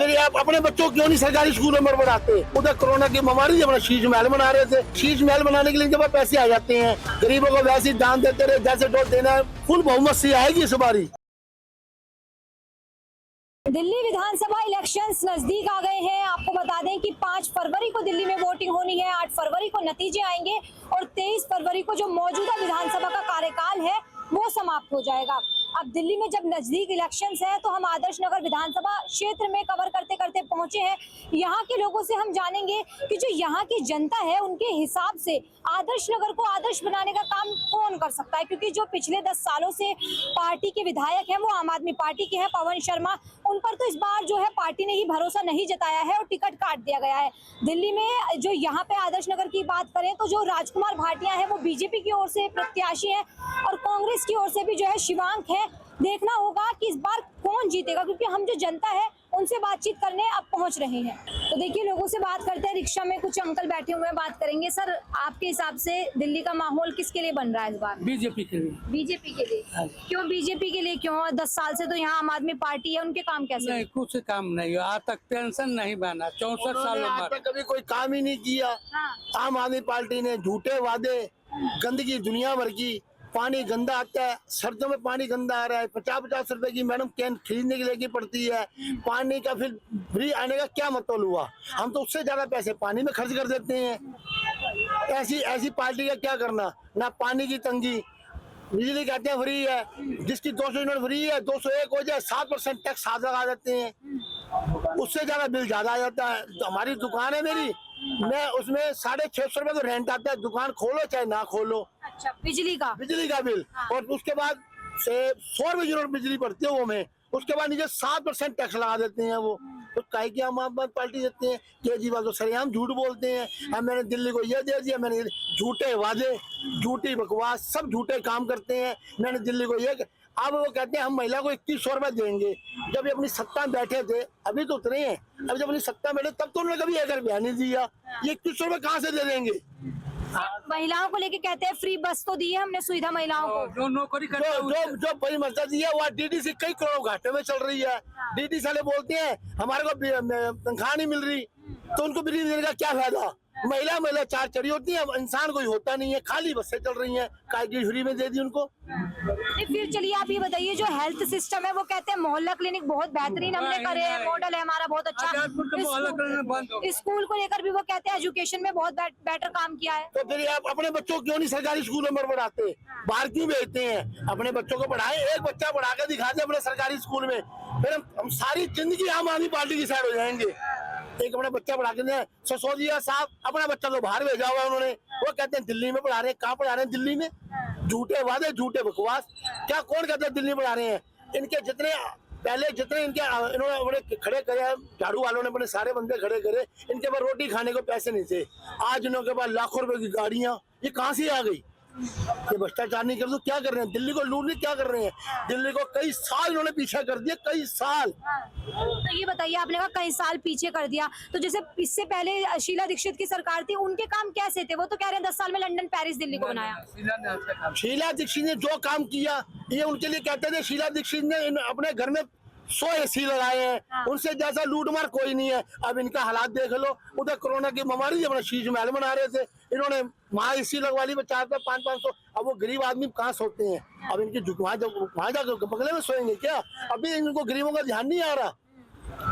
फिर आप अपने बच्चों को क्यों नहीं सरकारी स्कूलों में पढ़ाते? उधर कोरोना की बीमारी अपना शीश महल बना रहे थे। शीश महल बनाने के लिए जब पैसे आ जाते हैं, गरीबों को वैसे ही दान देते रहे, जैसे डोट देना है, फुल बहुमत से आएगी इस बारी। दिल्ली विधानसभा इलेक्शंस नजदीक आ गए हैं। आपको बता दें कि 5 फरवरी को दिल्ली में वोटिंग होनी है, 8 फरवरी को नतीजे आएंगे और 23 फरवरी को जो मौजूदा विधानसभा का कार्यकाल है वो समाप्त हो जाएगा। अब दिल्ली में जब नजदीक इलेक्शंस है तो हम आदर्श नगर विधानसभा क्षेत्र में कवर करते करते पहुंचे हैं। यहाँ के लोगों से हम जानेंगे कि जो यहाँ की जनता है उनके हिसाब से आदर्श नगर को आदर्श बनाने का काम कौन कर सकता है, क्योंकि जो पिछले 10 सालों से पार्टी के विधायक हैं वो आम आदमी पार्टी के हैं, पवन शर्मा, उन पर तो इस बार जो है पार्टी ने ही भरोसा नहीं जताया है और टिकट काट दिया गया है। दिल्ली में जो यहाँ पे आदर्श नगर की बात करें तो जो राजकुमार भाटिया है वो बीजेपी की ओर से प्रत्याशी है और कांग्रेस की ओर से भी जो है शिवांक है। देखना होगा कि इस बार कौन जीतेगा, क्योंकि हम जो जनता है उनसे बातचीत करने अब पहुंच रहे हैं। तो देखिए लोगों से बात करते हैं। रिक्शा में कुछ अंकल बैठे हुए हैं, बात करेंगे। सर, आपके हिसाब से दिल्ली का माहौल किसके लिए बन रहा है इस बार? बीजेपी के लिए। बीजेपी के लिए? क्यों बीजेपी के लिए? क्यों? 10 साल से तो यहाँ आम आदमी पार्टी है, उनके काम कैसे? नहीं, कुछ काम नहीं हुआ आज तक, पेंशन नहीं बना 64 साल आज तक कभी कोई काम ही नहीं किया। आम आदमी पार्टी ने झूठे वादे, गंदगी दुनिया भर की, पानी गंदा आता है, सर्दियों में पानी गंदा आ रहा है, 50-50 रुपए की मैडम कैन खरीदने के लिए पड़ती है। पानी का फिर फ्री आने का क्या मतलब हुआ? हम तो उससे ज्यादा पैसे पानी में खर्च कर देते हैं। ऐसी पार्टी का क्या करना? ना पानी की तंगी, बिजली कहते हैं फ्री है, जिसकी 200 यूनिट फ्री है 201 हो जाए 7% टैक्स साथ लगा देते हैं, उससे ज्यादा बिल ज्यादा आ जाता है। तो हमारी दुकान है मेरी, मैं उसमें 650 रुपए तो रेंट आता है, दुकान खोलो चाहे ना खोलो। अच्छा, बिजली का बिल और उसके बाद से 100 रुपए यूनिट बिजली पड़ती है वो में, उसके बाद नीचे 7% टैक्स लगा देते हैं वो। तो काहे की आम आदमी पार्टी देते हैं? केजरीवाल तो सरेआम झूठ बोलते हैं, मैंने दिल्ली को ये दे दिया, मैंने झूठे वादे, झूठी बकवास, सब झूठे काम करते हैं। मैंने दिल्ली को ये, अब वो कहते हैं हम महिला को 2100 रुपए देंगे। जब ये अपनी सत्ता में बैठे थे, अभी तो उतरे हैं, अब जब अपनी सत्ता में बैठे तब तो उन्होंने कभी 1 रुपया नहीं दिया। ये 2100 रुपए कहाँ से दे देंगे? महिलाओं को लेके कहते हैं फ्री बस तो दी है हमने सुविधा महिलाओं को, जो नौकरी जो बड़ी मसला दी है वो डीडीसी कई करोड़ घाटे में चल रही है। डीडीसी वाले बोलते हैं हमारे को तनख्वाह नहीं मिल रही, तो उनको बिजली देने का क्या फायदा? महिला 4 चढ़ी होती है, इंसान कोई होता नहीं है, खाली बसें चल रही हैं, कागजी फ्री में दे दी उनको। फिर चलिए आप ये बताइए, जो हेल्थ सिस्टम है वो कहते हैं मोहल्ला क्लिनिक बहुत बेहतरीन हमने करे हैं, मॉडल है हमारा बहुत अच्छा। स्कूल को लेकर भी वो कहते हैं एजुकेशन में बहुत बेटर काम किया है। तो फिर आप अपने बच्चों को क्यों नहीं सरकारी स्कूलों में पढ़ाते? बाहर क्यों भेजते हैं? अपने बच्चों को पढ़ाए, एक बच्चा पढ़ा के दिखा दे अपने सरकारी स्कूल में, फिर हम सारी जिंदगी आम आदमी पार्टी की साइड हो जाएंगे। एक अपना बच्चा पढ़ा के सिसोदिया साहब अपना बच्चा तो बाहर भेजा हुआ है उन्होंने, वो कहते हैं दिल्ली में पढ़ा रहे हैं। कहाँ पढ़ा रहे हैं दिल्ली में? झूठे वादे, झूठे बकवास। क्या कौन कहते हैं दिल्ली पढ़ा रहे हैं? इनके जितने इनके इन्होंने खड़े करे, झाड़ू वालों ने अपने सारे बंदे खड़े करे, इनके पास रोटी खाने को पैसे नहीं थे, आज इनके पास लाखों रुपए की गाड़ियां, ये कहाँ से आ गई? ये भ्रष्टाचार नहीं कर दो क्या कर रहे हैं? दिल्ली को लूटने क्या कर रहे हैं? दिल्ली को कई साल इन्होंने पीछे कर दिया, कई साल। तो ये बताइए, आपने कहा कई साल पीछे कर दिया, तो जैसे इससे पहले शीला दीक्षित की सरकार थी, उनके काम कैसे थे? वो तो कह रहे हैं 10 साल में लंदन पेरिस दिल्ली को बनाया। शीला दीक्षित ने जो काम किया ये उनके लिए कहते थे। शीला दीक्षित ने अपने घर में 100 AC लगाए हैं, उनसे जैसा लूटमार कोई नहीं है। अब इनका हालात देख लो, उधर कोरोना की बीमारी अपना शीश महल बना रहे थे, इन्होंने वहाँ AC लगवा ली 400-500। अब वो गरीब आदमी कहाँ सोते हैं? अब इनकी वहाँ जाकर बगले में सोएंगे क्या? अभी इनको गरीबों का ध्यान नहीं आ रहा।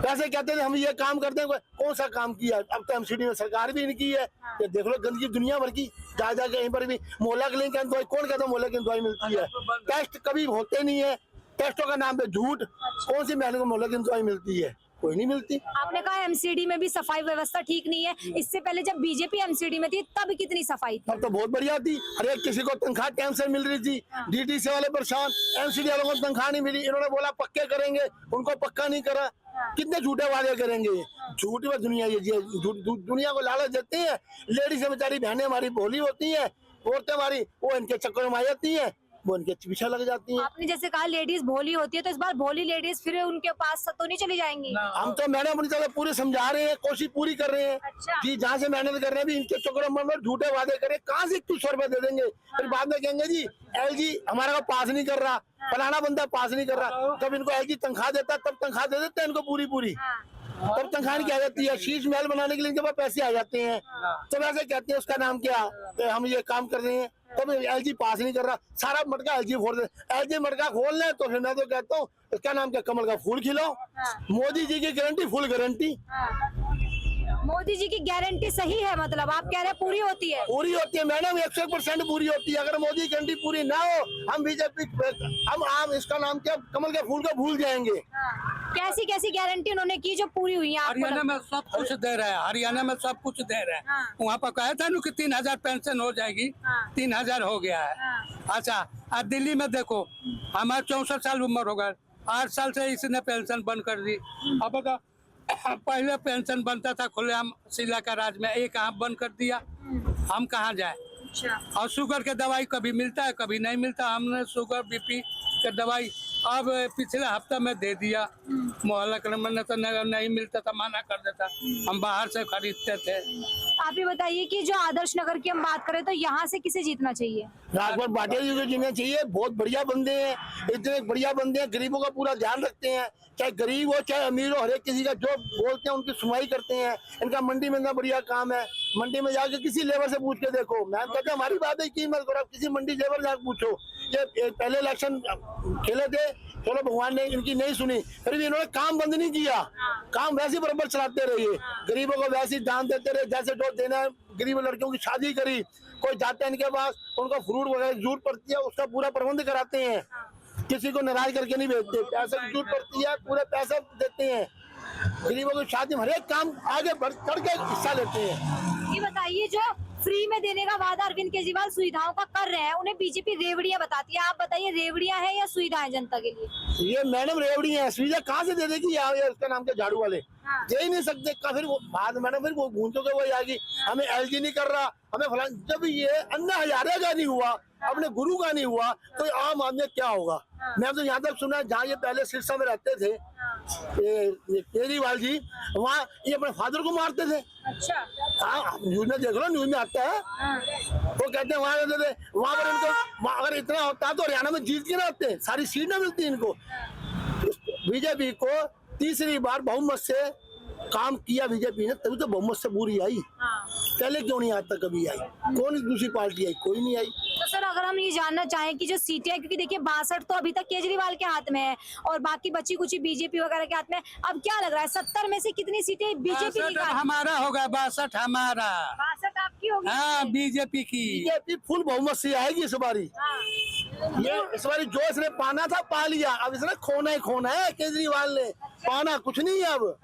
पैसे कहते थे हम ये काम करते हैं, कौन सा काम किया? अब तो MCD में सरकार भी इनकी है, ये देख लो गंदगी दुनिया भर की, जा कहीं पर भी मोहल्ला क्लिनिक की दवाई, कौन कहता है मोहल्ला की दवाई मिलती है? टेस्ट कभी होते नहीं है, टेस्टों का नाम पे झूठ। कौन सी महल को मोहल्ला की दवाई मिलती है? कोई नहीं मिलती। आपने कहा MCD में भी सफाई व्यवस्था ठीक नहीं है, इससे पहले जब बीजेपी MCD में थी तब कितनी सफाई थी? तब तो बहुत बढ़िया थी, हर एक किसी को तनख्वाह टाइम से मिल रही थी। DDC वाले परेशान, MCD वालों को तनख्वाह नहीं मिली, इन्होंने बोला पक्के करेंगे, उनको पक्का नहीं करा। कितने झूठे वादे करेंगे? झूठ में दुनिया ये दुनिया को लालच देते हैं। लेडीज बेचारी बहनें हमारी भोली होती है, औरतें हमारी वो इनके चक्कर में आ जाती है, वो इनके पीछे लग जाती हैं। आपने जैसे कहा लेडीज भोली होती है, तो इस बार भोली लेडीज फिर उनके पास तो नहीं चली जाएंगी? हम तो मैंने अपनी तरफ पूरी समझा रहे हैं, कोशिश पूरी कर रहे हैं। अच्छा। जी जहाँ से मेहनत कर रहे हैं भी इनके चक्करों में झूठे वादे करें, कहाँ से 2100 रुपए दे देंगे? फिर बाद में कहेंगे जी LG हमारा को पास नहीं कर रहा, फलाना बंदा पास नहीं कर रहा। जब इनको LG तनख्वाह देता तब तनख्वाह दे देते हैं इनको पूरी। तब तनख्वाह की आ जाती है। शीश महल बनाने के लिए इनके पास पैसे आ जाते हैं, तब ऐसे कहते हैं उसका नाम क्या, हम ये काम कर रहे हैं, तब एलजी पास नहीं कर रहा, सारा मटका एलजी फोड़ दे। एलजी मटका खोल ले तो फिर मैं तो कहता हूँ इसका नाम क्या, कमल का फूल खिलाओ। मोदी जी की guarantee, full guarantee. Modi ji की गारंटी सही है, मतलब आप कह रहे हैं पूरी होती है? पूरी होती है मैडम, 100% पूरी होती है। अगर मोदी की गारंटी पूरी ना हो, हम बीजेपी, हम इसका नाम क्या, कमल के फूल को भूल जाएंगे। कैसी कैसी गारंटी उन्होंने की जो पूरी हुई है? हरियाणा में सब कुछ दे रहे हैं, हरियाणा में सब कुछ दे रहे हैं। वहाँ पर कहा था ना कि 3000 पेंशन हो जाएगी, 3000 हो गया है। अच्छा, और दिल्ली में देखो, हमारे 64 साल उम्र हो गए, 8 साल से इसने पेंशन बंद कर दी। अब अगर पहले पेंशन बनता था खुलेआम शीला का राज में, एक आप बंद कर दिया, हम कहाँ जाए? और शुगर के दवाई कभी मिलता है कभी नहीं मिलता। हमने शुगर बीपी के दवाई अब पिछले हफ्ता में दे दिया, मोहल्ला क्रम में तो नहीं मिलता था, मना कर देता, हम बाहर से खरीदते थे। आप ये बताइए कि जो आदर्श नगर की हम बात करें तो यहाँ से किसे जीतना चाहिए? राजभर भाटिया जी को जीतना चाहिए। बहुत बढ़िया बंदे हैं, इतने बढ़िया बंदे हैं, गरीबों का पूरा ध्यान रखते हैं, चाहे गरीब हो चाहे अमीर हो, हर एक किसी का जो बोलते हैं उनकी सुनवाई करते हैं। इनका मंडी में इतना बढ़िया काम है, मंडी में जाके किसी लेबर से पूछ के देखो। मैं कहता हमारी बात है की मत करो, किसी मंडी लेबर जाकर पूछो। ये पहले इलेक्शन खेले थे, चलो भगवान ने इनकी नहीं सुनी, फिर भी इन्होंने काम बंद नहीं किया, काम वैसे बराबर चलाते रहिए, गरीबों को वैसे दान देते रहे जैसे जो देना है। गरीब लड़कियों की शादी करी, कोई जाता है इनके पास, उनको फ्रूट वगैरह जरूरत पड़ती है, उसका पूरा प्रबंध कराते हैं, किसी को नाराज करके नहीं भेजते। पैसे की जरूरत पड़ती है, पूरे पैसा देते हैं, गरीबों की शादी में हर एक काम आगे बढ़ चढ़ के हिस्सा लेते हैं। ये बताइए, जो फ्री में देने का वादा अरविंद केजरीवाल सुविधाओं का कर रहे हैं, उन्हें बीजेपी रेवड़ियां बताती है। आप बताइए, रेवड़ियां हैं या सुविधाएं जनता के लिए? ये मैडम रेवड़ियां हैं, सुविधा कहाँ से दे देगी यार, ये उसका नाम क्या, झाड़ू वाले दे ही नहीं सकते। फिर वो बाद मैडम फिर वो गूंजोगे वही आगे, हमें एलजी नहीं कर रहा, हमें फलान। जब ये अन्ना हजारे का नहीं हुआ, अपने गुरु का नहीं हुआ, तो आम आदमी क्या होगा? मैं तो यहाँ तक सुना, जहाँ ये पहले सिरसा में रहते थे ये केजरीवाल जी, वहाँ ये अपने फादर को मारते थे। अच्छा, हाँ, न्यूज में देख लो, न्यूज में आता है। वो कहते हैं वहाँ रहते थे, वहाँ पर इनको अगर इतना होता तो हरियाणा में जीत के ना आते, सारी सीट ना मिलती इनको। बीजेपी को तीसरी बार बहुमत से काम किया बीजेपी ने, तभी तो बहुमत से पूरी आई। पहले क्यों नहीं आता, कभी आई? कौन दूसरी पार्टी आई? कोई नहीं आई। तो सर अगर हम ये जानना चाहें कि जो सीटें हैं, क्योंकि देखिए 62 तो अभी तक केजरीवाल के हाथ में है और बाकी बची कुछ बीजेपी वगैरह के हाथ में, अब क्या लग रहा है 70 में से कितनी सीटें बीजेपी की? हमारा होगा 62, हमारा 62 आपकी होगी? हाँ, बीजेपी की। बीजेपी फुल बहुमत से आएगी इस बारी। ये इस बारी जो इसने पाना था पा लिया, अब इसने खोना ही खोना है। केजरीवाल ने पाना कुछ नहीं है, अब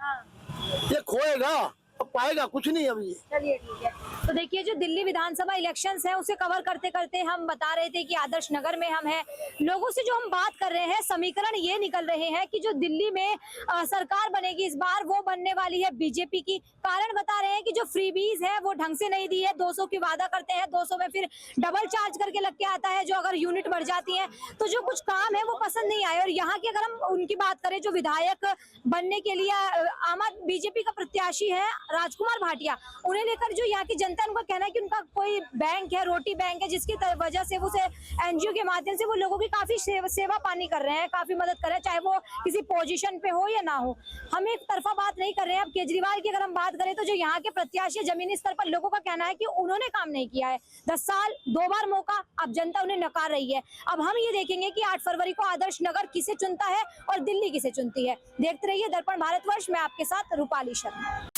ये खोएगा, अब पाएगा कुछ नहीं अब ये। चलिए ठीक है। तो देखिए, जो दिल्ली विधानसभा इलेक्शंस है उसे कवर करते करते हम बता रहे थे कि आदर्श नगर में हम हैं। लोगों से जो हम बात कर रहे हैं, समीकरण ये निकल रहे हैं कि जो दिल्ली में सरकार बनेगी इस बार, वो बनने वाली है बीजेपी की। कारण बता रहे हैं कि जो फ्रीबीज है वो ढंग से नहीं दी है, 200 की वादा करते हैं, 200 में फिर डबल चार्ज करके लग के आता है, जो अगर यूनिट बढ़ जाती है तो जो कुछ काम है वो पसंद नहीं आए। और यहाँ की अगर हम उनकी बात करें, जो विधायक बनने के लिए बीजेपी का प्रत्याशी है राजकुमार भाटिया, उन्हें लेकर जो यहाँ की जनता, उनका कहना है कि उनका कोई बैंक है, रोटी बैंक है, जिसकी वजह से वो एनजीओ के माध्यम से वो लोगों की काफी सेवा पानी कर रहे हैं, काफी मदद कर रहे हैं, चाहे वो किसी पोजीशन पे हो या ना हो। हम एक तरफा बात नहीं कर रहे हैं। अब केजरीवाल की अगर हम बात करें तो जो यहाँ के प्रत्याशी जमीनी स्तर पर, लोगों का कहना है कि उन्होंने काम नहीं किया है। 10 साल 2 बार मौका, अब जनता उन्हें नकार रही है। अब हम ये देखेंगे कि 8 फरवरी को आदर्श नगर किसे चुनता है और दिल्ली किसे चुनती है। देखते रहिए दर्पण भारतवर्ष में, आपके साथ रूपाली शर्मा।